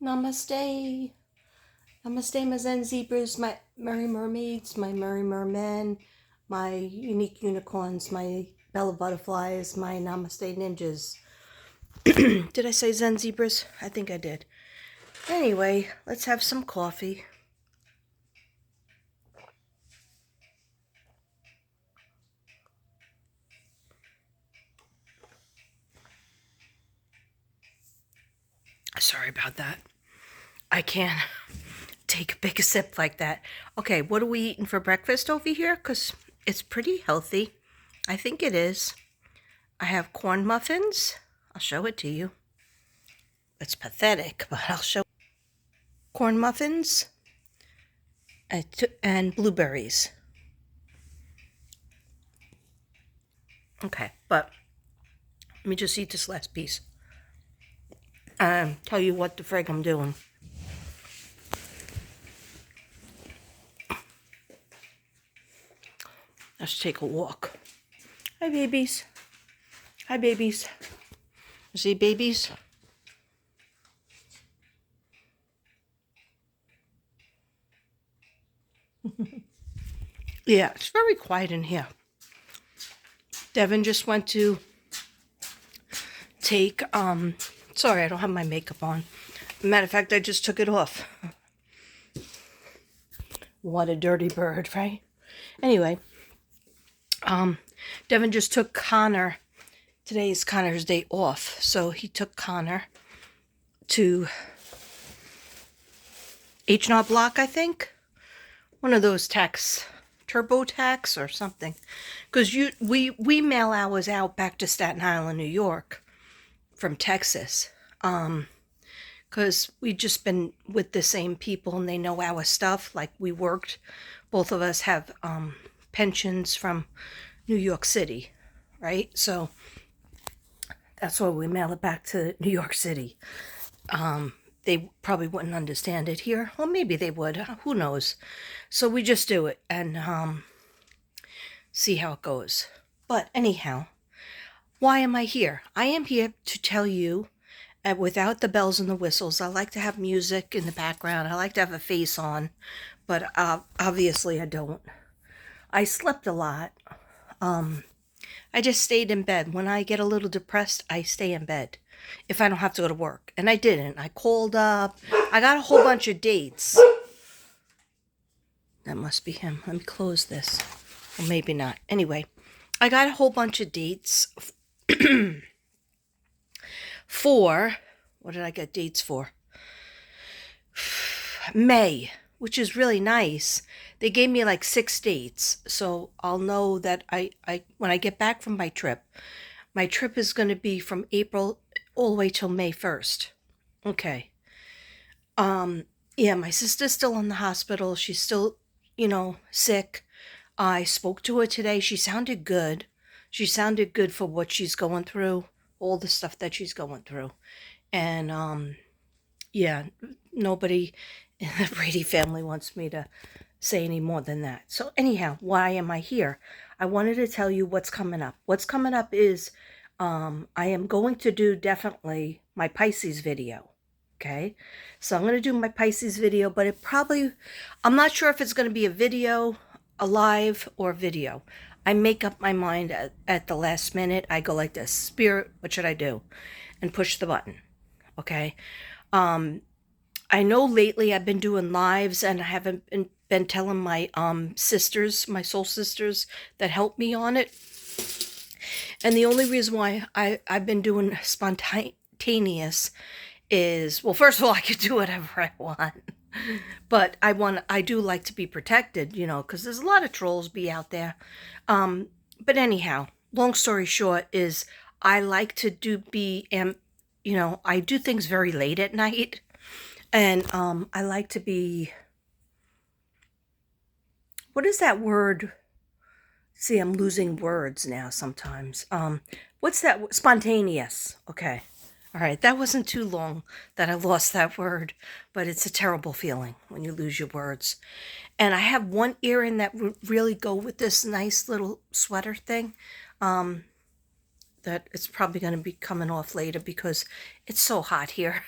Namaste. Namaste, my Zen zebras, my merry mermaids, my merry mermen, my unique unicorns, my bella butterflies, my namaste ninjas. Did I say Zen zebras? I think I did. Anyway, let's have some coffee. Sorry about that. I can't take a big sip like that. Okay, what are we eating for breakfast over here? Because it's pretty healthy. I think it is. I have corn muffins. I'll show it to you. It's pathetic, but I'll show. Corn muffins and blueberries. Okay, but let me just eat this last piece and tell you what the frig I'm doing. Let's take a walk. Hi, babies. Hi, babies. See, babies? Yeah, it's very quiet in here. Devin just went to take, sorry, I don't have my makeup on. Matter of fact, I just took it off. What a dirty bird, right? Anyway, Devin just took Connor. Today is Connor's day off, so he took Connor to H&R Block, I think. One of those TurboTax or something. Because we mail ours out back to Staten Island, New York from Texas. Because we just been with the same people and they know our stuff. Like we worked, both of us have pensions from New York City, right? So that's why we mail it back to New York City. They probably wouldn't understand it here. Well, maybe they would. Who knows? So we just do it and see how it goes. But anyhow, why am I here? I am here to tell you, without the bells and the whistles, I like to have music in the background. I like to have a face on, but obviously I don't. I slept a lot. I just stayed in bed. When I get a little depressed, I stay in bed if I don't have to go to work. And I didn't. I called up. I got a whole bunch of dates. That must be him. Let me close this. Or maybe not. Anyway, I got a whole bunch of dates for, what did I get dates for? May, which is really nice. They gave me like 6 dates, so I'll know that I when I get back from my trip is going to be from April all the way till May 1st. Okay. Yeah, my sister's still in the hospital. She's still, sick. I spoke to her today. She sounded good. She sounded good for what she's going through, all the stuff that she's going through. And, yeah, nobody in the Brady family wants me to say any more than that. So anyhow, why am I here? I wanted to tell you what's coming up. What's coming up is I am going to do definitely my Pisces video. Okay, so I'm going to do my Pisces video, but I'm not sure if it's going to be a video, a live, or a video. I make up my mind at the last minute. I go like this, Spirit, what should I do? And push the button. Okay. I know lately I've been doing lives and I haven't been telling my sisters, my soul sisters that help me on it. And the only reason why I've been doing spontaneous is, well, first of all, I could do whatever I want. But I do like to be protected, because there's a lot of trolls be out there. But anyhow, long story short is I like to I do things very late at night. And I like to be, what is that word? See, I'm losing words now sometimes. What's that? Spontaneous. Okay. All right. That wasn't too long that I lost that word, but it's a terrible feeling when you lose your words. And I have one earring that would really go with this nice little sweater thing. That it's probably going to be coming off later because it's so hot here.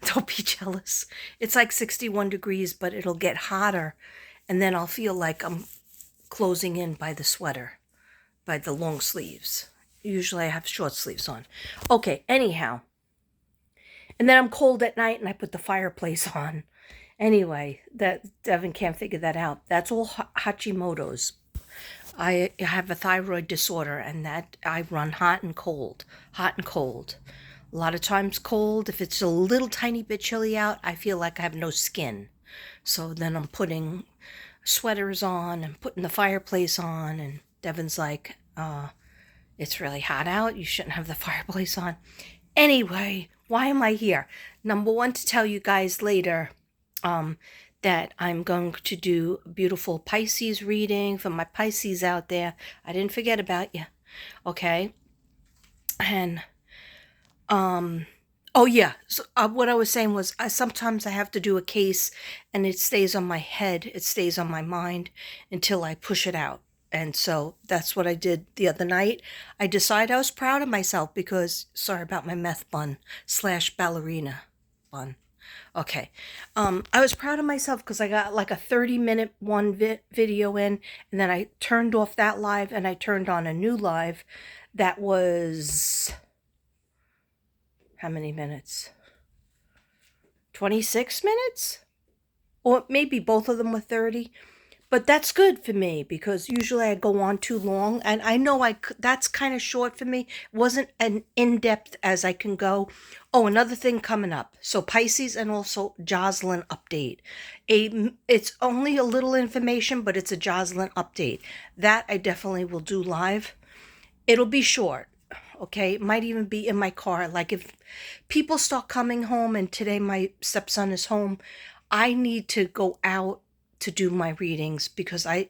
Don't be jealous. It's like 61 degrees, but it'll get hotter. And then I'll feel like I'm closing in by the sweater, by the long sleeves. Usually I have short sleeves on. Okay, anyhow. And then I'm cold at night and I put the fireplace on. Anyway, that Devin can't figure that out. That's all Hashimoto's. I have a thyroid disorder and that I run hot and cold. Hot and cold. A lot of times cold. If it's a little tiny bit chilly out, I feel like I have no skin. So then I'm putting sweaters on and putting the fireplace on, and Devin's like, it's really hot out. You shouldn't have the fireplace on. Anyway, why am I here? Number one, to tell you guys later that I'm going to do a beautiful Pisces reading for my Pisces out there. I didn't forget about you. Okay? And oh yeah, so, what I was saying was sometimes I have to do a case and it stays on my head, it stays on my mind until I push it out. And so that's what I did the other night. I decided I was proud of myself because, sorry about my meth bun / ballerina bun. Okay. I was proud of myself because I got like a 30-minute video in, and then I turned off that live and I turned on a new live that was, how many minutes? 26 minutes? Or maybe both of them were 30. But that's good for me because usually I go on too long, and I know that's kind of short for me. It wasn't an in-depth as I can go. Oh, another thing coming up. So Pisces and also Jocelyn update. It's only a little information, but it's a Jocelyn update. That I definitely will do live. It'll be short. Okay, it might even be in my car. Like if people start coming home, and today my stepson is home, I need to go out to do my readings because I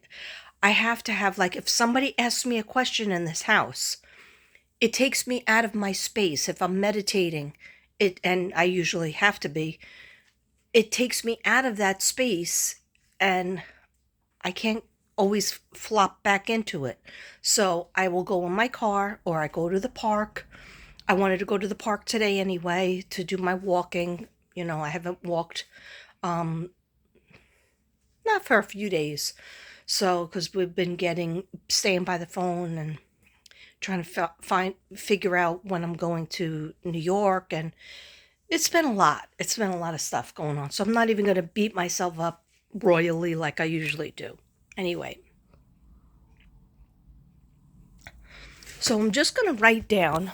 have to have, like, if somebody asks me a question in this house, it takes me out of my space. If I'm meditating, and I usually have to be, it takes me out of that space and I can't always flop back into it. So I will go in my car or I go to the park. I wanted to go to the park today anyway to do my walking. You know, I haven't walked not for a few days. So, because we've been staying by the phone and trying to figure out when I'm going to New York, and it's been a lot. It's been a lot of stuff going on. So I'm not even going to beat myself up royally like I usually do. Anyway. So I'm just going to write down,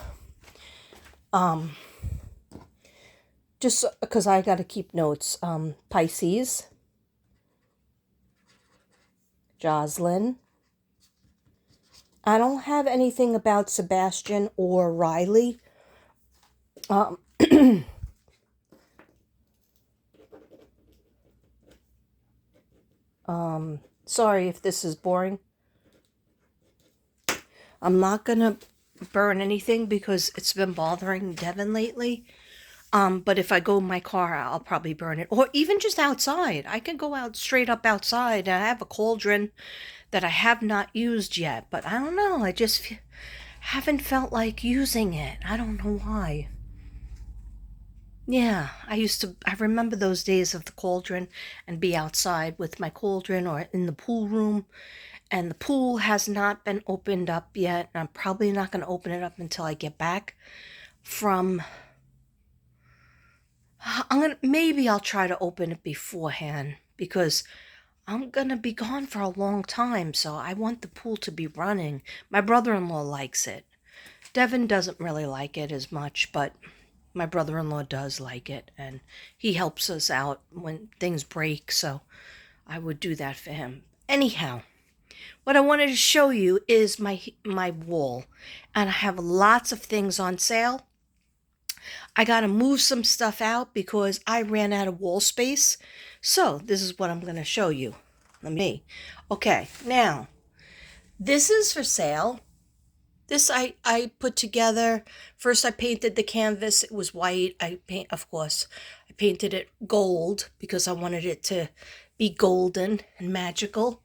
just because I got to keep notes, Pisces, Jocelyn. I don't have anything about Sebastian or Riley. Sorry if this is boring. I'm not going to burn anything because it's been bothering Devin lately. But if I go in my car, I'll probably burn it. Or even just outside. I can go out straight up outside. I have a cauldron that I have not used yet. But I don't know. I just haven't felt like using it. I don't know why. Yeah, I remember those days of the cauldron and be outside with my cauldron or in the pool room. And the pool has not been opened up yet. And I'm probably not going to open it up until I get back from... maybe I'll try to open it beforehand because I'm going to be gone for a long time. So I want the pool to be running. My brother-in-law likes it. Devin doesn't really like it as much, but my brother-in-law does like it. And he helps us out when things break. So I would do that for him. Anyhow, what I wanted to show you is my wall. And I have lots of things on sale. I got to move some stuff out because I ran out of wall space. So this is what I'm going to show you. Okay, now, this is for sale. This I put together. First I painted the canvas. It was white. Of course, I painted it gold because I wanted it to be golden and magical.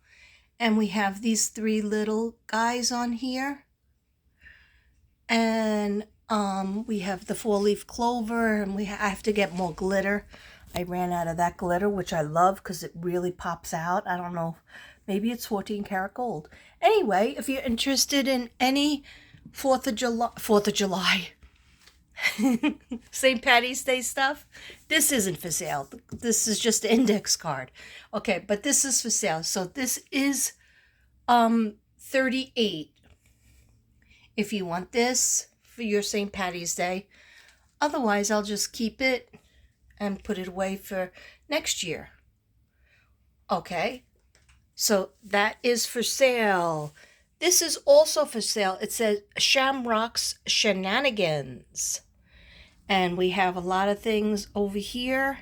And we have these 3 little guys on here. And We have the 4-leaf clover, and I have to get more glitter. I ran out of that glitter, which I love because it really pops out. I don't know, maybe it's 14 karat gold. Anyway, if you're interested in any 4th of July, St. Patty's Day stuff, this isn't for sale. This is just an index card. Okay, but this is for sale. So this is 38 if you want this for your St. Patty's Day. Otherwise, I'll just keep it and put it away for next year. Okay, so that is for sale. This is also for sale. It says Shamrock's Shenanigans. And we have a lot of things over here.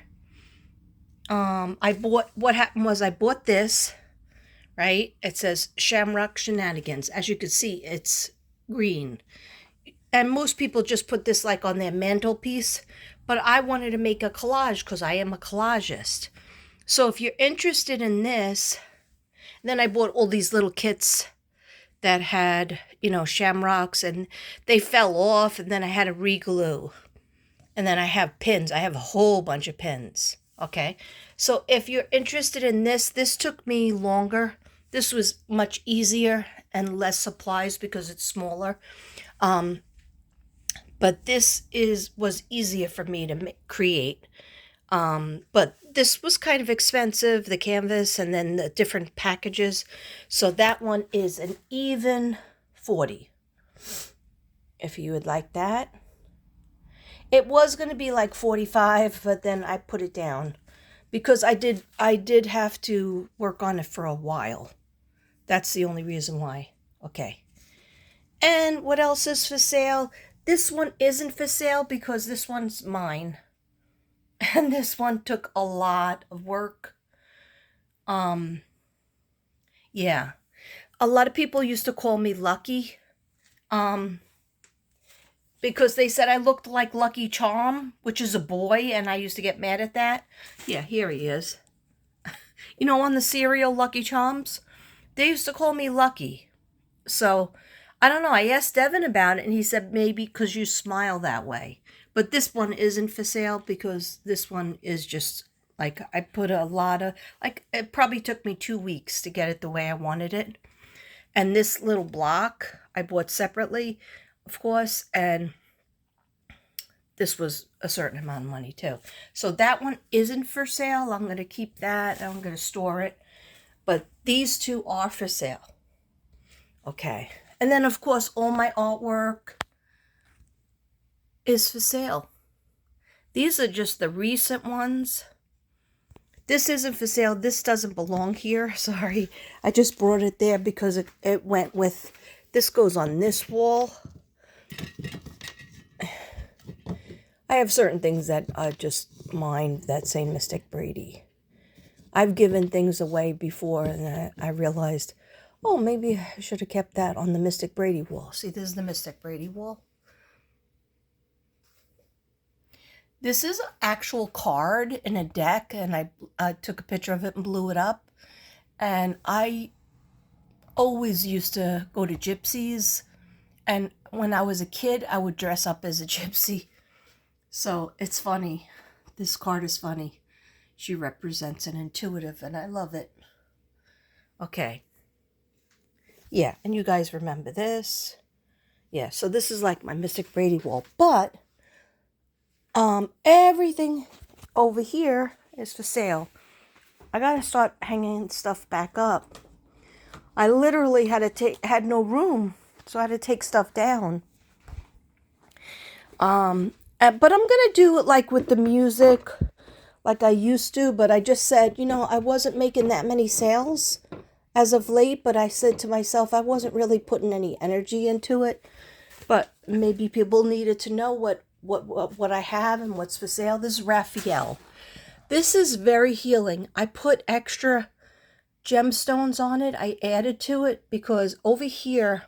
What happened was I bought this, right? It says Shamrock Shenanigans. As you can see, it's green. And most people just put this like on their mantelpiece, but I wanted to make a collage because I am a collagist. So if you're interested in this, then I bought all these little kits that had, shamrocks, and they fell off, and then I had to re-glue. And then I have pins. I have a whole bunch of pins. Okay. So if you're interested in this took me longer. This was much easier and less supplies because it's smaller. But this was easier for me to create. But this was kind of expensive, the canvas and then the different packages. So that one is an even 40. If you would like that. It was going to be like 45, but then I put it down because I did have to work on it for a while. That's the only reason why. Okay. And what else is for sale? This one isn't for sale because this one's mine. And this one took a lot of work. Yeah. A lot of people used to call me Lucky. Because they said I looked like Lucky Charm, which is a boy, and I used to get mad at that. Yeah, here he is. On the cereal Lucky Charms, they used to call me Lucky. So, I don't know. I asked Devin about it, and he said maybe because you smile that way. But this one isn't for sale because this one is just, like, I put a lot of, like, it probably took me 2 weeks to get it the way I wanted it. And this little block I bought separately, of course, and this was a certain amount of money too. So that one isn't for sale. I'm going to keep that. I'm going to store it. But these two are for sale. Okay. And then, of course, all my artwork is for sale. These are just the recent ones. This isn't for sale. This doesn't belong here. Sorry. I just brought it there because it went with, this goes on this wall. I have certain things that are just mine that say Mystic Brady. I've given things away before and I realized, oh, maybe I should have kept that on the Mystic Brady wall. See, this is the Mystic Brady wall. This is an actual card in a deck, and I took a picture of it and blew it up. And I always used to go to gypsies, and when I was a kid, I would dress up as a gypsy. So it's funny. This card is funny. She represents an intuitive, and I love it. Okay. Yeah, and you guys remember this. Yeah, so this is like my Mystic Brady wall. But everything over here is for sale. I gotta start hanging stuff back up. I literally had no room, so I had to take stuff down. But I'm gonna do it like with the music, like I used to. But I just said, I wasn't making that many sales as of late. But I said to myself, I wasn't really putting any energy into it. But maybe people needed to know what I have and what's for sale. This is Raphael. This is very healing. I put extra gemstones on it. I added to it because over here,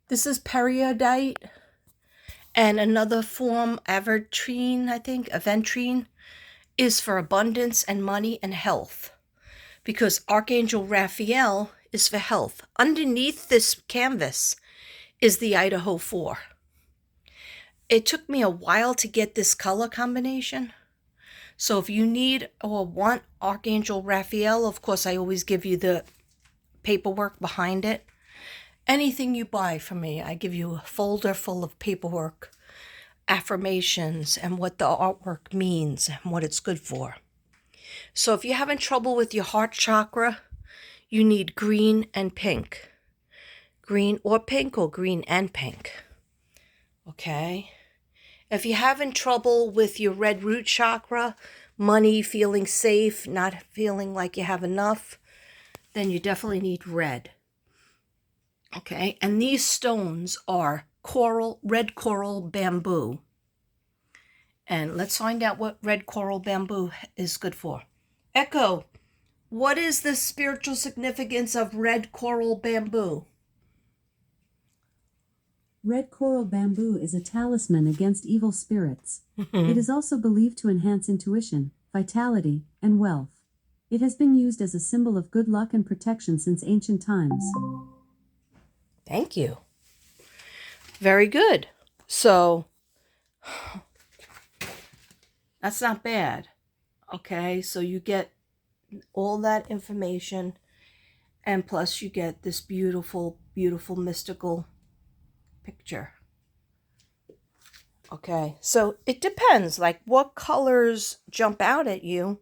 this is periodite and another form, aventurine, I think, aventurine, is for abundance and money and health. Because Archangel Raphael is for health. Underneath this canvas is the Idaho 4. It took me a while to get this color combination. So if you need or want Archangel Raphael, of course, I always give you the paperwork behind it. Anything you buy from me, I give you a folder full of paperwork, affirmations, and what the artwork means and what it's good for. So if you're having trouble with your heart chakra, you need green and pink. Green or pink, or green and pink. Okay? If you're having trouble with your red root chakra, money, feeling safe, not feeling like you have enough, then you definitely need red. Okay? And these stones are red coral bamboo. And let's find out what red coral bamboo is good for. Echo, what is the spiritual significance of red coral bamboo? Red coral bamboo is a talisman against evil spirits. It is also believed to enhance intuition, vitality, and wealth. It has been used as a symbol of good luck and protection since ancient times. Thank you. Very good. So, that's not bad. Okay, so you get all that information, and plus you get this beautiful, beautiful mystical picture. Okay, so it depends, like what colors jump out at you.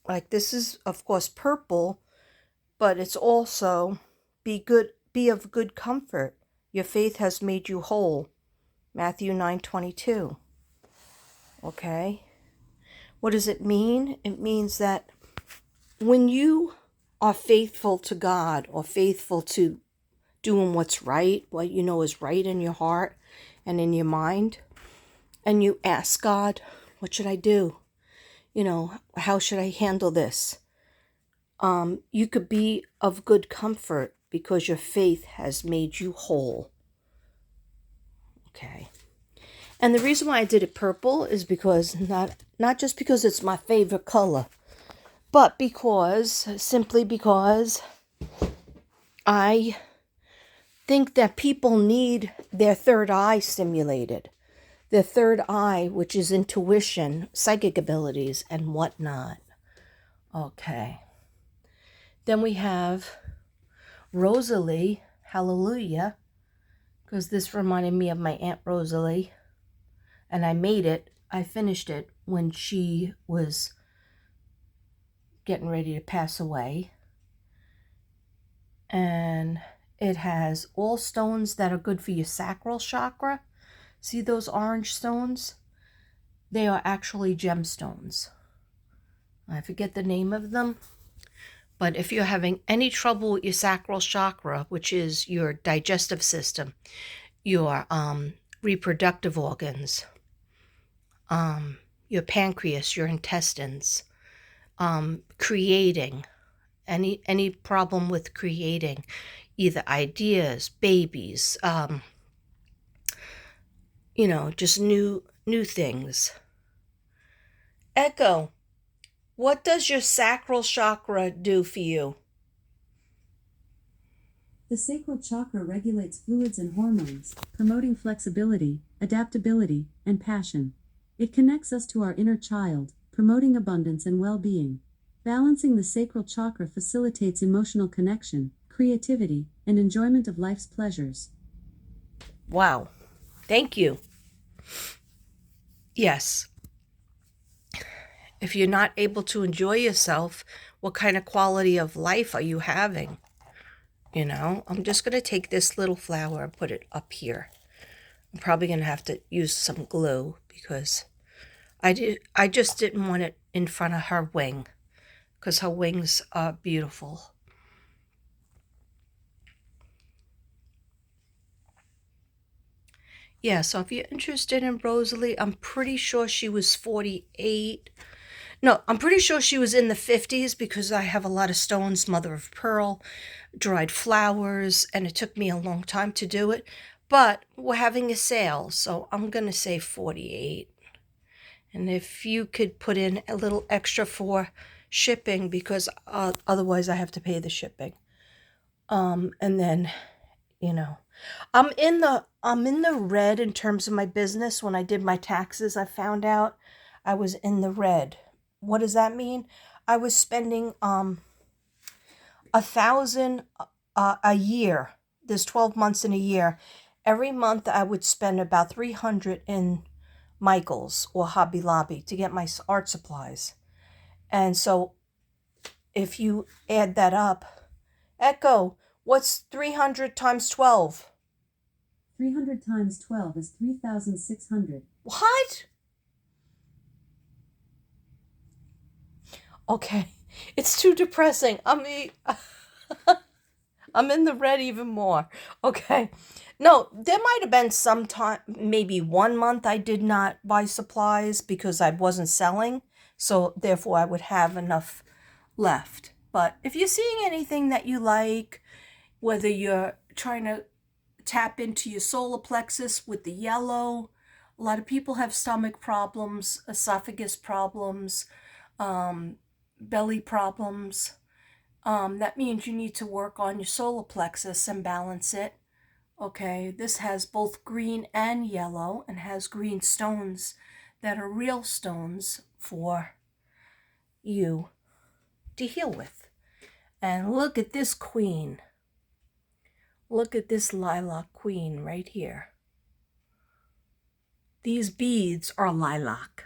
Like this is, of course, purple, but it's also be of good comfort. Your faith has made you whole. Matthew 9:22. Okay. What does it mean? It means that when you are faithful to God, or faithful to doing what's right, what you know is right in your heart and in your mind, and you ask God, what should I do? How should I handle this? You could be of good comfort because your faith has made you whole. Okay. And the reason why I did it purple is because not just because it's my favorite color, but simply because I think that people need their third eye stimulated. Their third eye, which is intuition, psychic abilities, and whatnot. Okay. Then we have Rosalie, hallelujah, because this reminded me of my Aunt Rosalie. And I finished it when she was getting ready to pass away. And it has all stones that are good for your sacral chakra. See those orange stones? They are actually gemstones. I forget the name of them. But if you're having any trouble with your sacral chakra, which is your digestive system, your reproductive organs, your pancreas, your intestines, creating, any problem with creating, either ideas, babies, just new things. Echo, what does your sacral chakra do for you? The sacral chakra regulates fluids and hormones, promoting flexibility, adaptability, and passion. It connects us to our inner child, promoting abundance and well-being. Balancing the sacral chakra facilitates emotional connection, creativity, and enjoyment of life's pleasures. Wow. Thank you. Yes. If you're not able to enjoy yourself, what kind of quality of life are you having? I'm just going to take this little flower and put it up here. I'm probably going to have to use some glue because I just didn't want it in front of her wing because her wings are beautiful. Yeah, so if you're interested in Rosalie, I'm pretty sure she was 48. No, I'm pretty sure she was in the 50s because I have a lot of stones, mother of pearl, dried flowers, and it took me a long time to do it. But we're having a sale, so I'm going to say 48. And if you could put in a little extra for shipping, because otherwise I have to pay the shipping. And then, I'm in the red in terms of my business. When I did my taxes, I found out I was in the red. What does that mean? I was spending 1,000 a year. There's 12 months in a year. Every month I would spend about 300 in Michael's or Hobby Lobby to get my art supplies. And so if you add that up, Echo, what's 300 times 12? 300 times 12 is 3,600. What? Okay. It's too depressing. I'm in the red even more. Okay. No, there might have been some time, maybe 1 month I did not buy supplies because I wasn't selling. So therefore I would have enough left. But if you're seeing anything that you like, whether you're trying to tap into your solar plexus with the yellow, a lot of people have stomach problems, esophagus problems, belly problems. That means you need to work on your solar plexus and balance it. Okay, this has both green and yellow and has green stones that are real stones for you to heal with. And look at this queen. Look at this lilac queen right here. These beads are lilac.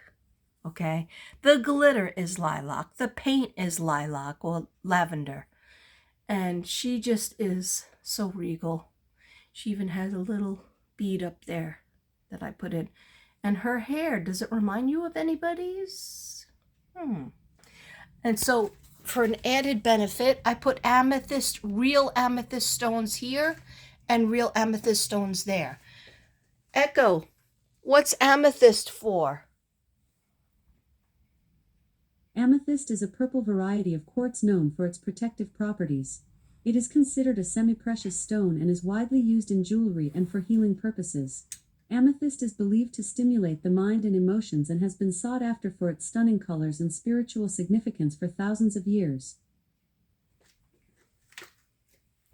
Okay, the glitter is lilac. The paint is lilac or lavender. And she just is so regal. She even has a little bead up there that I put in. And her hair, does it remind you of anybody's? And so for an added benefit, I put amethyst, real amethyst stones here and real amethyst stones there. Echo, what's amethyst for? Amethyst is a purple variety of quartz known for its protective properties. It is considered a semi-precious stone and is widely used in jewelry and for healing purposes. Amethyst is believed to stimulate the mind and emotions and has been sought after for its stunning colors and spiritual significance for thousands of years.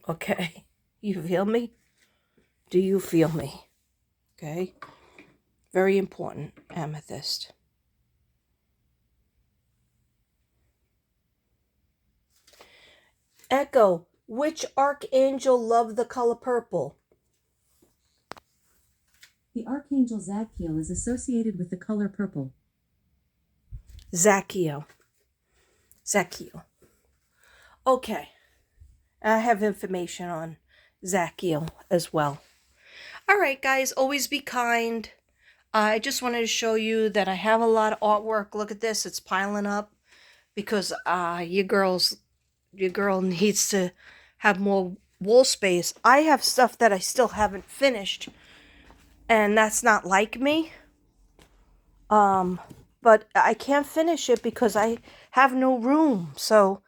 Okay, you feel me? Do you feel me? Okay, very important, amethyst. Echo, which archangel loved the color purple? The archangel Zadkiel is associated with the color purple. Zacchaeus. Okay, I have information on Zacchaeus as well. All right, guys, always be kind. I just wanted to show you that I have a lot of artwork. Look at this, it's piling up because your girl needs to have more wall space. I have stuff that I still haven't finished, and that's not like me. But I can't finish it because I have no room. So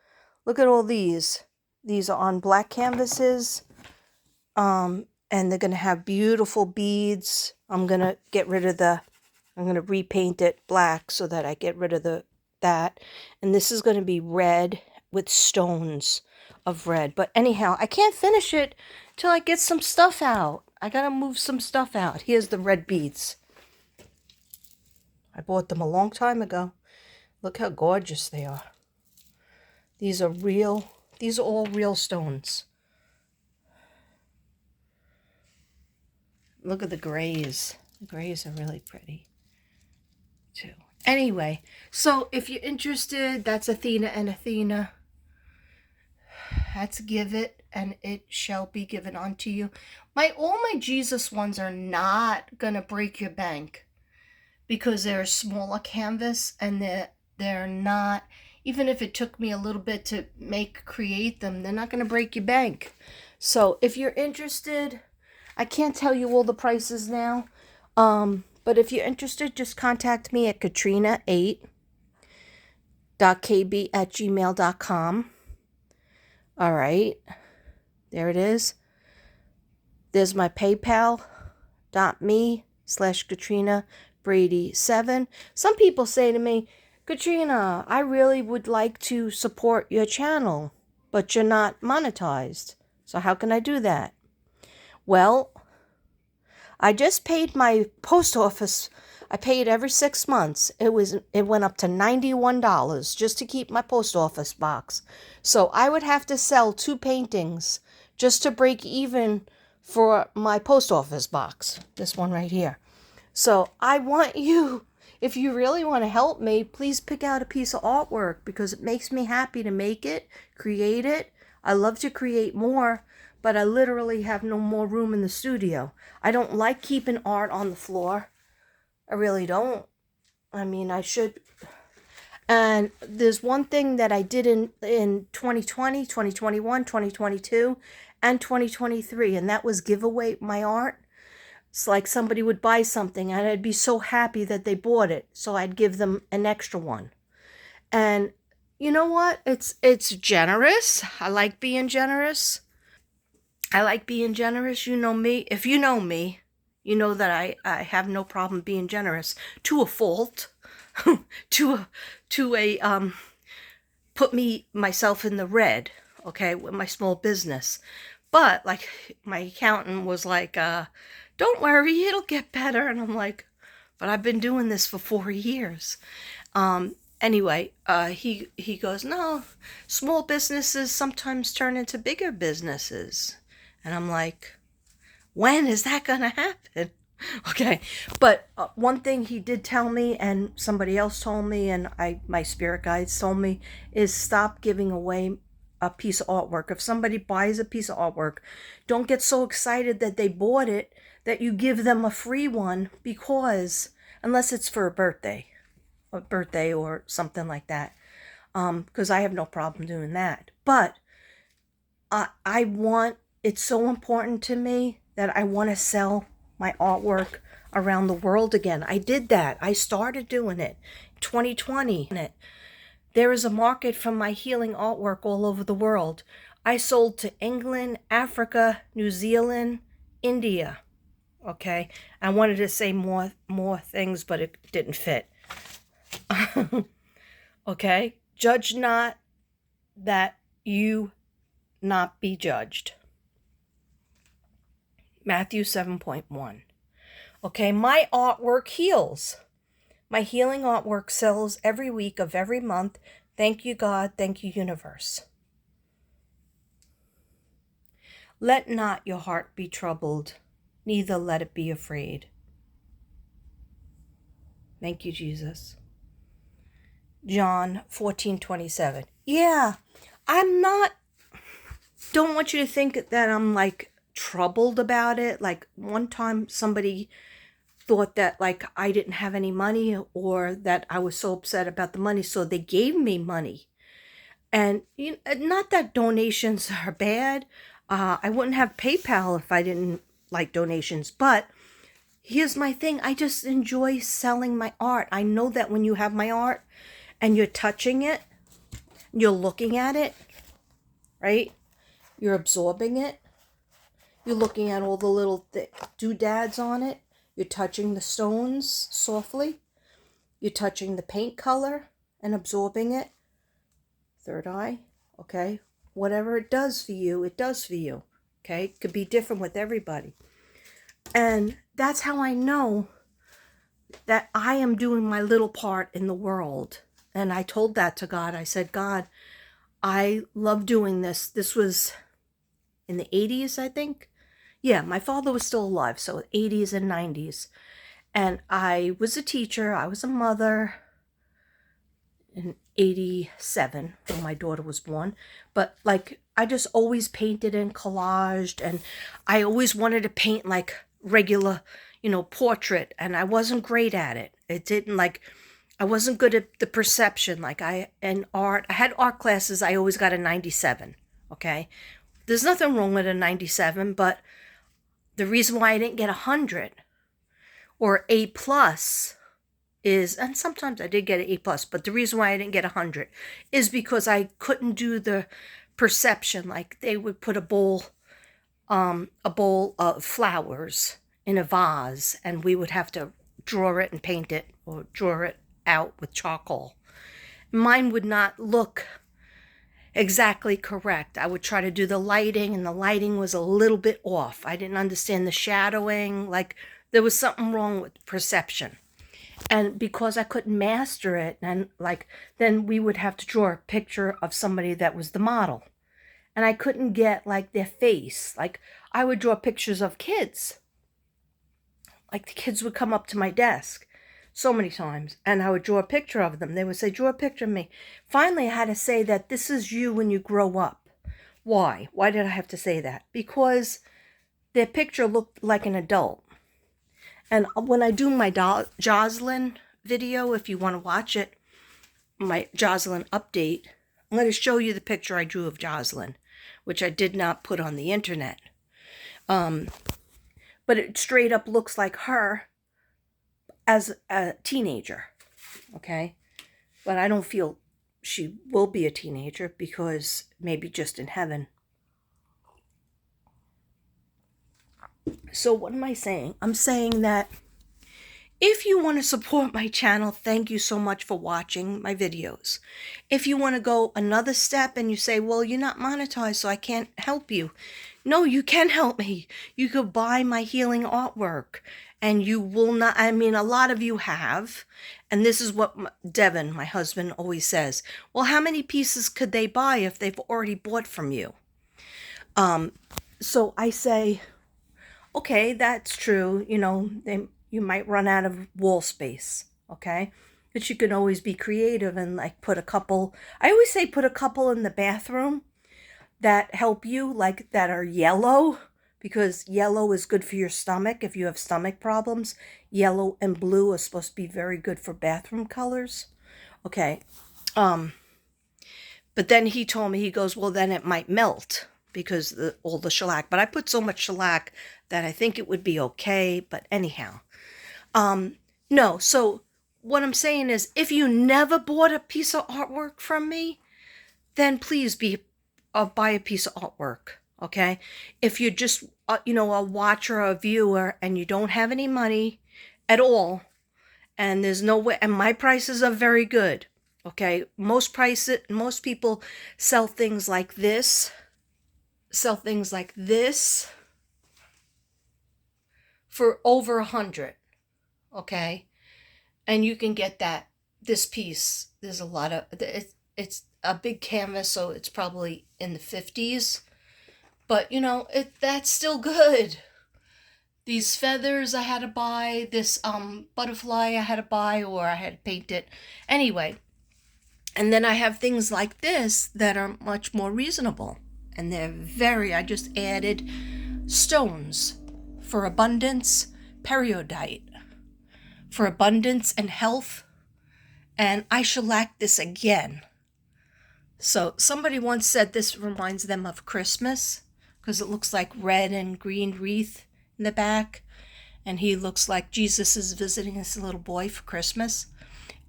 look at all these. These are on black canvases. And they're going to have beautiful beads. I'm going to repaint it black so that I get rid of that. And this is going to be red with stones of red. But anyhow, I can't finish it till I get some stuff out. I got to move some stuff out. Here's the red beads. I bought them a long time ago. Look how gorgeous they are. These are all real stones. Look at the grays. The grays are really pretty too. Anyway, so if you're interested, that's Athena and Athena. That's give it and it shall be given unto you. All my Jesus ones are not gonna break your bank because they're a smaller canvas and they're not, even if it took me a little bit to create them, they're not gonna break your bank. So if you're interested, I can't tell you all the prices now, but if you're interested, just contact me at katrina8.kb@gmail.com. All right, there it is. There's my PayPal.me/Katrina Brady 7. Some people say to me, Katrina, I really would like to support your channel, but you're not monetized. So how can I do that? Well, I just paid my post office. I pay it every 6 months. It went up to $91 just to keep my post office box. So I would have to sell 2 paintings just to break even for my post office box. This one right here. So I want you, if you really want to help me, please pick out a piece of artwork because it makes me happy to make it, create it. I love to create more, but I literally have no more room in the studio. I don't like keeping art on the floor. I really don't. I mean, I should. And there's one thing that I did in 2020, 2021, 2022, and 2023, and that was give away my art. It's like somebody would buy something and I'd be so happy that they bought it, so I'd give them an extra one. And you know what? It's generous. I like being generous. I like being generous. You know me. If you know me, you know that I have no problem being generous to a fault. to a put me myself in the red, okay, with my small business. But like my accountant was like, don't worry, it'll get better. And I'm like, but I've been doing this for 4 years. Anyway, he goes, no, small businesses sometimes turn into bigger businesses. And I'm like, when is that gonna happen? Okay, but one thing he did tell me, and somebody else told me, and my spirit guides told me, is stop giving away a piece of artwork. If somebody buys a piece of artwork, don't get so excited that they bought it that you give them a free one, because unless it's for a birthday or something like that, because I have no problem doing that. But I want, it's so important to me that I want to sell my artwork around the world again. I did that. I started doing it 2020. There is a market for my healing artwork all over the world. I sold to England, Africa, New Zealand, India. Okay, I wanted to say more things, but it didn't fit. Okay, judge not that you not be judged. Matthew 7.1. Okay, my artwork heals. My healing artwork sells every week of every month. Thank you, God. Thank you, universe. Let not your heart be troubled, neither let it be afraid. Thank you, Jesus. John 14:27. Yeah, don't want you to think that I'm like troubled about it. Like one time somebody thought that like I didn't have any money, or that I was so upset about the money, so they gave me money. And not that donations are bad. I wouldn't have PayPal if I didn't like donations. But here's my thing. I just enjoy selling my art. I know that when you have my art and you're touching it, you're looking at it, right? You're absorbing it. You're looking at all the little doodads on it. You're touching the stones softly. You're touching the paint color and absorbing it. Third eye, okay? Whatever it does for you, it does for you, okay? It could be different with everybody. And that's how I know that I am doing my little part in the world. And I told that to God. I said, God, I love doing this. This was in the 80s, I think. Yeah, my father was still alive, so 80s and 90s. And I was a teacher. I was a mother in 87 when my daughter was born. But like, I just always painted and collaged, and I always wanted to paint like regular, portrait, and I wasn't great at it. It didn't like, I wasn't good at the perception. Like I had art classes, I always got a 97, okay? There's nothing wrong with a 97, but the reason why I didn't get 100 or A plus is, and sometimes I did get an A plus, but the reason why I didn't get 100 is because I couldn't do the perception. Like they would put a bowl of flowers in a vase, and we would have to draw it and paint it, or draw it out with charcoal. Mine would not look, exactly correct. I would try to do the lighting, and the lighting was a little bit off. I didn't understand the shadowing. Like, there was something wrong with perception. And because I couldn't master it, and like, then we would have to draw a picture of somebody that was the model. And I couldn't get like their face. Like, I would draw pictures of kids. Like, the kids would come up to my desk so many times, and I would draw a picture of them. They would say, draw a picture of me. Finally, I had to say that this is you when you grow up. Why? Why did I have to say that? Because their picture looked like an adult. And when I do my Jocelyn video, if you want to watch it, my Jocelyn update, I'm going to show you the picture I drew of Jocelyn, which I did not put on the internet. But it straight up looks like her as a teenager, okay? But I don't feel she will be a teenager, because maybe just in heaven. So what am I saying? I'm saying that if you want to support my channel, thank you so much for watching my videos. If you want to go another step and you say, well, you're not monetized, so I can't help you. No, you can help me. You could buy my healing artwork, and you will not, I mean, a lot of you have, and this is what Devin, my husband, always says. Well, how many pieces could they buy if they've already bought from you? So I say, okay, that's true. You know, you might run out of wall space, okay? But you can always be creative and like put a couple, I always say put a couple in the bathroom that help you, like that are yellow, because yellow is good for your stomach if you have stomach problems. Yellow and blue are supposed to be very good for bathroom colors. Okay. But then he told me, he goes, well, then it might melt because all the shellac. But I put so much shellac that I think it would be okay. But anyhow, no. So what I'm saying is, if you never bought a piece of artwork from me, then please buy a piece of artwork. Okay. If you're just, a watcher or a viewer and you don't have any money at all, and there's no way, and my prices are very good. Okay. Most people sell things like this, for over 100. Okay. And you can get this piece. There's a lot of, it's a big canvas, so it's probably in the 50s. But, that's still good. These feathers I had to buy. This butterfly I had to buy, or I had to paint it. Anyway. And then I have things like this that are much more reasonable. And I just added stones for abundance, periodite for abundance and health. And I shellac this again. So somebody once said this reminds them of Christmas, because it looks like red and green wreath in the back. And he looks like Jesus is visiting this little boy for Christmas.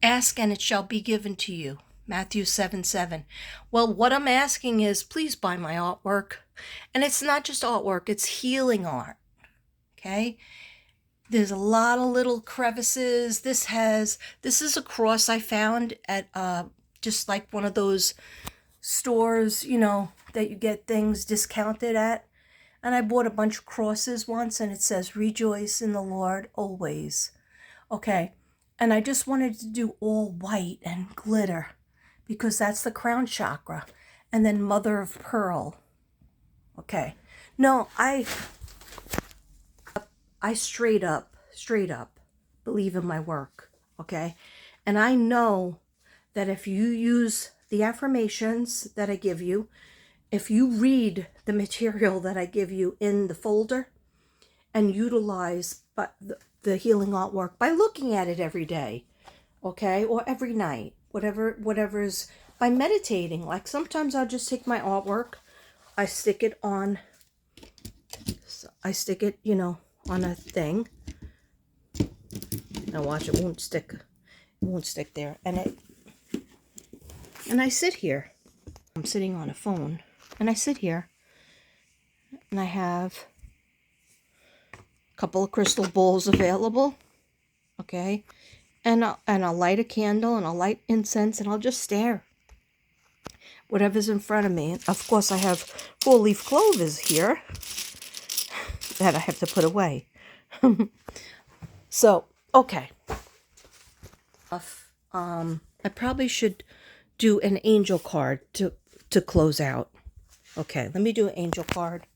Ask and it shall be given to you. Matthew 7:7. Well, what I'm asking is, please buy my artwork. And it's not just artwork, it's healing art. Okay? There's a lot of little crevices. This is a cross I found at just like one of those stores, that you get things discounted at. And I bought a bunch of crosses once, and it says, rejoice in the Lord always. Okay. And I just wanted to do all white and glitter, because that's the crown chakra. And then mother of pearl. Okay. No, I straight up believe in my work. Okay. And I know that if you use the affirmations that I give you, if you read the material that I give you in the folder and utilize the healing artwork by looking at it every day, okay, or every night, whatever's, by meditating. Like, sometimes I'll just take my artwork, I stick it, on a thing. Now watch, it won't stick there. And I sit here. I'm sitting on a phone, and I sit here, and I have a couple of crystal bowls available, okay? And I'll light a candle, and I'll light incense, and I'll just stare. whatever's in front of me. And of course, I have 4-leaf clovers here that I have to put away. So, okay. I probably should do an angel card to close out. Okay, let me do an angel card.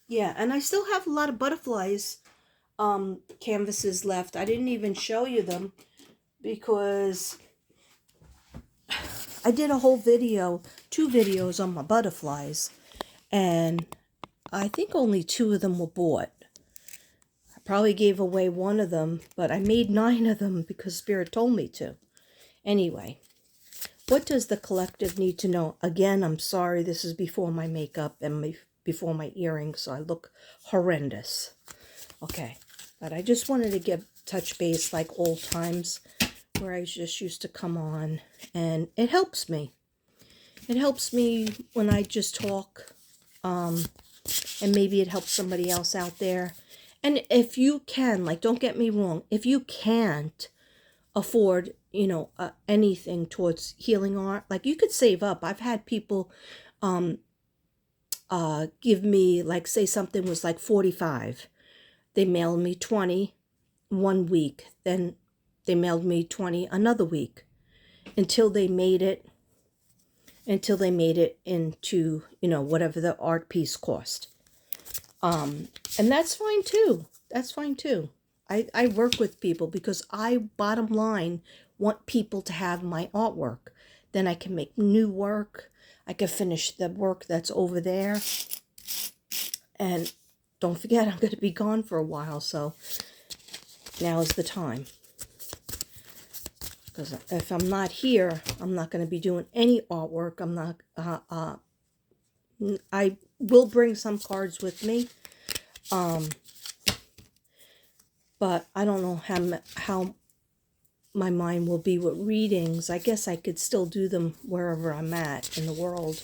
Yeah, and I still have a lot of butterflies canvases left. I didn't even show you them because I did a whole video, 2 videos on my butterflies, and I think only 2 of them were bought. I probably gave away 1 of them, but I made 9 of them because Spirit told me to. Anyway, what does the collective need to know? Again, I'm sorry, this is before my makeup and before my earrings, so I look horrendous. Okay, but I just wanted to touch base like old times where I just used to come on, and it helps me. It helps me when I just talk, and maybe it helps somebody else out there. And if you can, like, don't get me wrong, if you can't afford, anything towards healing art, like, you could save up. I've had people give me, like, say something was like $45. They mailed me 20 one week, then they mailed me 20 another week until they made it into, whatever the art piece cost. And that's fine too. That's fine too. I work with people because I, bottom line, want people to have my artwork. Then I can make new work. I can finish the work that's over there. And don't forget, I'm going to be gone for a while, so now is the time. Because if I'm not here, I'm not going to be doing any artwork. I'm not, I will bring some cards with me. But I don't know how my mind will be with readings. I guess I could still do them wherever I'm at in the world.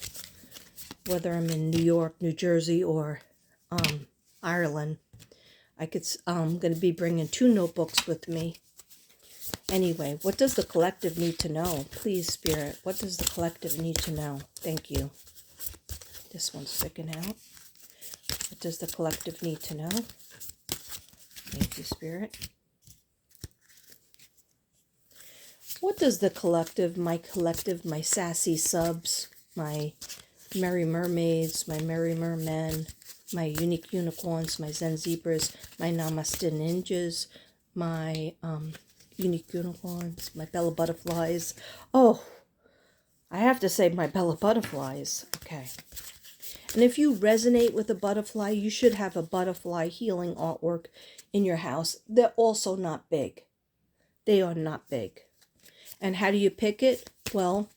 Whether I'm in New York, New Jersey, or Ireland. I'm going to be bringing 2 notebooks with me. Anyway, what does the collective need to know? Please, Spirit, what does the collective need to know? Thank you. This one's sticking out. What does the collective need to know? Thank you, Spirit. What does the collective, my sassy subs, my merry mermaids, my merry mermen, my unique unicorns, my Zen zebras, my namaste ninjas, my unique unicorns, my Bella butterflies. Oh, I have to say my Bella butterflies. Okay. And if you resonate with a butterfly, you should have a butterfly healing artwork in your house. They're also not big. They are not big. And how do you pick it? Well,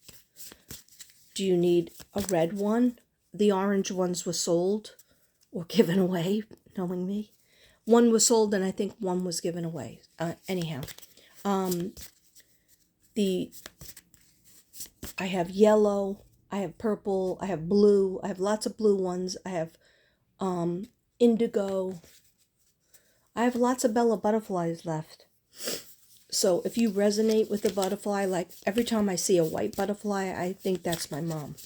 do you need a red one? The orange ones were sold or given away, knowing me. One was sold and I think one was given away. Anyhow, I have yellow, I have purple, I have blue, I have lots of blue ones. I have indigo. I have lots of Bella butterflies left. So if you resonate with the butterfly, like every time I see a white butterfly, I think that's my mom.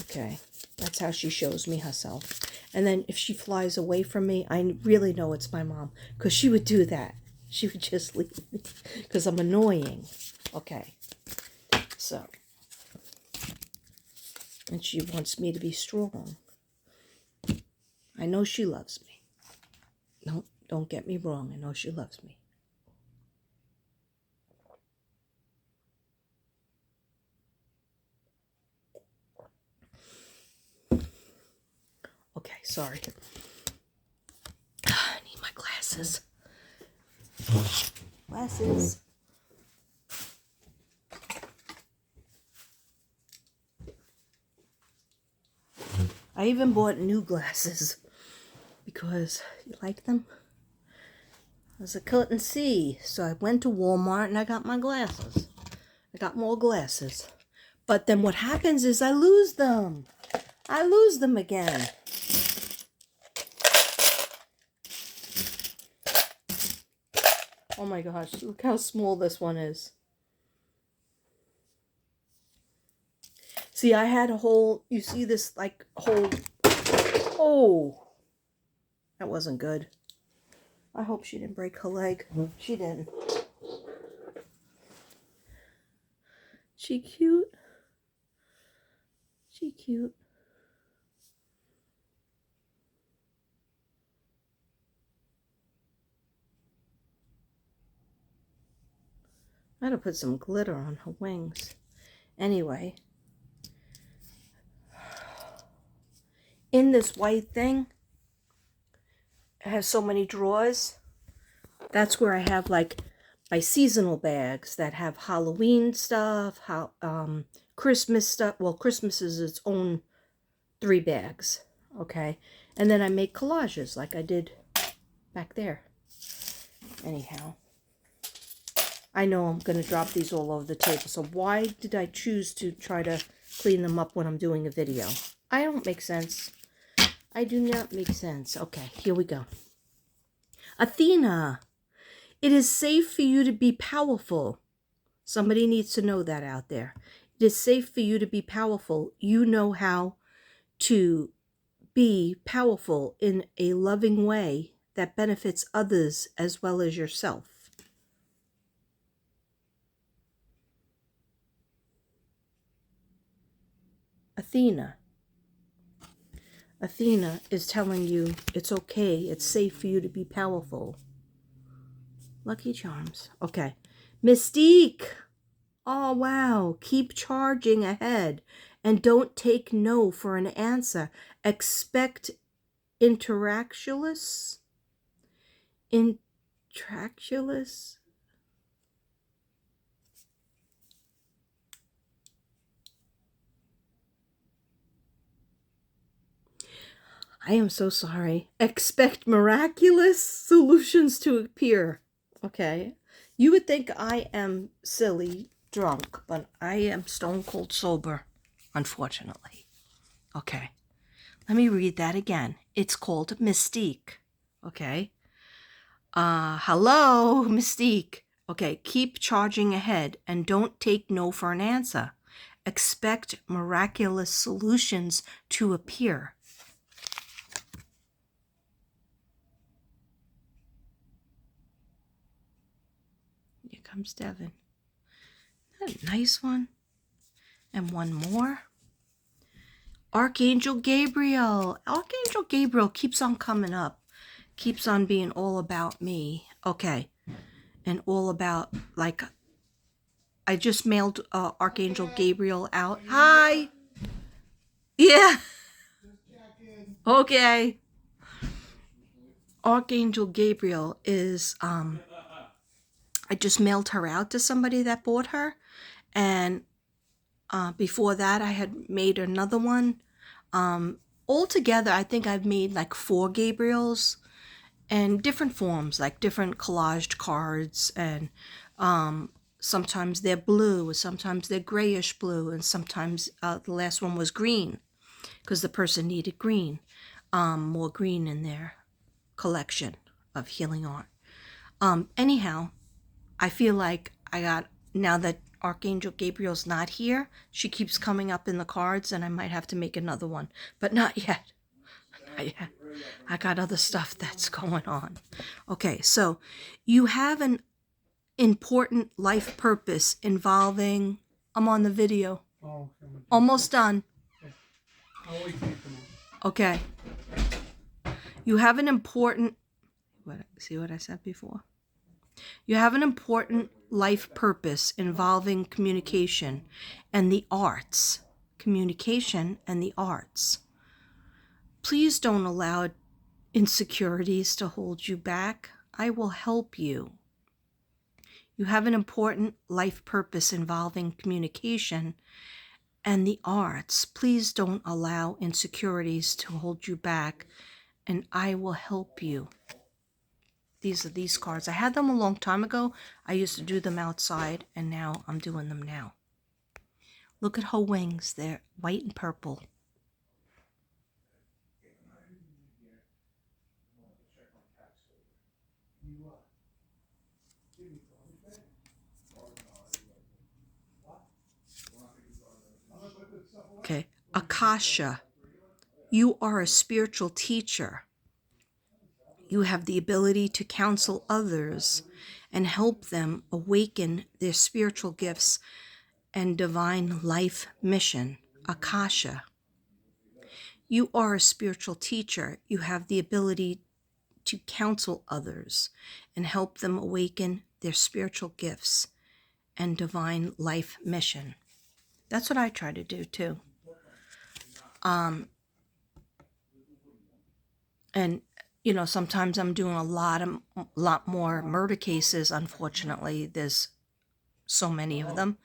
Okay, that's how she shows me herself. And then if she flies away from me, I really know it's my mom, because she would do that. She would just leave me because I'm annoying. Okay, so, and she wants me to be strong. I know she loves me. No, don't get me wrong. I know she loves me. Okay, sorry. I need my glasses. Glasses. I even bought new glasses because you like them. I couldn't see, so I went to Walmart and I got my glasses. I got more glasses. But then what happens is I lose them. I lose them again. Oh my gosh, look how small this one is. See, I had a whole, you see this like whole, oh, that wasn't good. I hope she didn't break her leg. She didn't. She cute. She cute. I had to put some glitter on her wings. Anyway, in this white thing, it has so many drawers. That's where I have like my seasonal bags that have Halloween stuff, Christmas stuff. Well, Christmas is its own 3 bags, okay? And then I make collages like I did back there. Anyhow, I know I'm going to drop these all over the table, so why did I choose to try to clean them up when I'm doing a video? I don't make sense. I do not make sense. Okay, here we go. Athena, it is safe for you to be powerful. Somebody needs to know that out there. It is safe for you to be powerful. You know how to be powerful in a loving way that benefits others as well as yourself. Athena. Athena is telling you it's okay, it's safe for you to be powerful. Lucky Charms. Okay. Mystique. Oh, wow. Keep charging ahead and don't take no for an answer. Expect interactulus. Intractulus. I am so sorry. Expect miraculous solutions to appear. Okay. You would think I am silly drunk, but I am stone cold sober, unfortunately. Okay. Let me read that again. It's called Mystique. Okay. Hello, Mystique. Okay. Keep charging ahead and don't take no for an answer. Expect miraculous solutions to appear. Here comes Devin. Isn't that a nice one? And one more. Archangel Gabriel. Archangel Gabriel keeps on coming up. Keeps on being all about me. Okay. And all about, like, I just mailed Archangel Gabriel out. Hi. Yeah. Okay. Archangel Gabriel is, I just mailed her out to somebody that bought her. And before that, I had made another one. Altogether, I think I've made like 4 Gabriels and different forms, like different collaged cards. And sometimes they're blue, sometimes they're grayish blue, and sometimes the last one was green because the person needed green, more green in their collection of healing art. Anyhow, I feel like I got, now that Archangel Gabriel's not here, she keeps coming up in the cards, and I might have to make another one, but not yet. Not yet. I got other stuff that's going on. Okay, so you have an important life purpose involving, I'm on the video. Oh, almost done. Okay. You have an important, see what I said before? You have an important life purpose involving communication and the arts. Communication and the arts. Please don't allow insecurities to hold you back. I will help you. You have an important life purpose involving communication and the arts. Please don't allow insecurities to hold you back, and I will help you. These are these cards. I had them a long time ago. I used to do them outside, and now I'm doing them now. Look at her wings. They're white and purple. Okay. Akasha, you are a spiritual teacher. You have the ability to counsel others and help them awaken their spiritual gifts and divine life mission. Akasha, you are a spiritual teacher. You have the ability to counsel others and help them awaken their spiritual gifts and divine life mission. That's what I try to do too. And you know, sometimes I'm doing a lot more murder cases. Unfortunately, there's so many of them,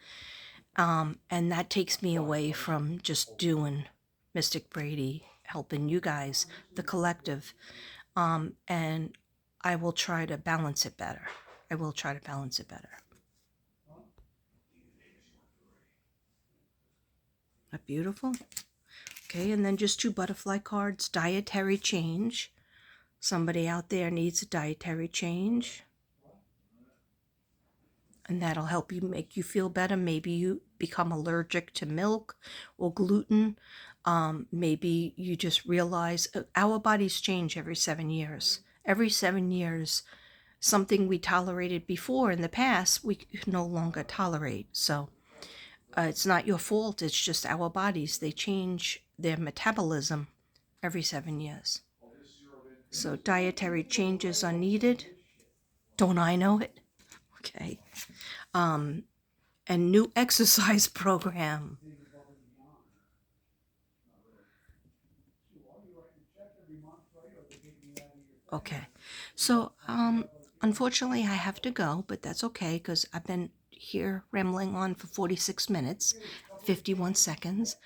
and that takes me away from just doing Mystic Brady, helping you guys, the collective, and I will try to balance it better. I will try to balance it better. That beautiful? Okay, and then just 2 butterfly cards. Dietary change. Somebody out there needs a dietary change. And that'll help you, make you feel better. Maybe you become allergic to milk or gluten. Maybe you just realize our bodies change every 7 years. Every 7 years, something we tolerated before in the past, we no longer tolerate. So it's not your fault. It's just our bodies. They change their metabolism every 7 years. So dietary changes are needed. Don't I know it? Okay. And new exercise program. Okay. So, unfortunately, I have to go, but that's okay because I've been here rambling on for 46 minutes, 51 seconds.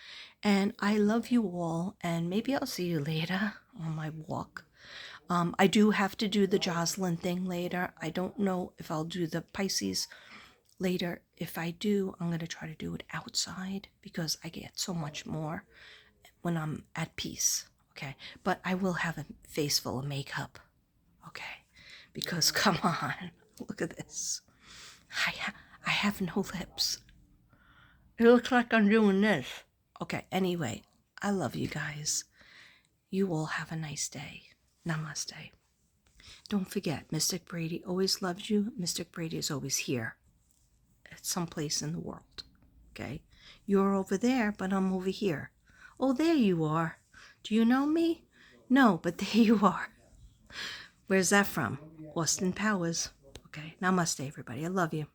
And I love you all, and maybe I'll see you later on my walk. I do have to do the Jocelyn thing later. I don't know if I'll do the Pisces later. If I do, I'm going to try to do it outside because I get so much more when I'm at peace. Okay. But I will have a face full of makeup. Okay. Because come on, look at this. I have no lips. It looks like I'm doing this. Okay. Anyway, I love you guys. You all have a nice day. Namaste. Don't forget, Mystic Brady always loves you. Mystic Brady is always here at some place in the world. Okay? You're over there, but I'm over here. Oh, there you are. Do you know me? No, but there you are. Where's that from? Austin Powers. Okay. Namaste, everybody. I love you.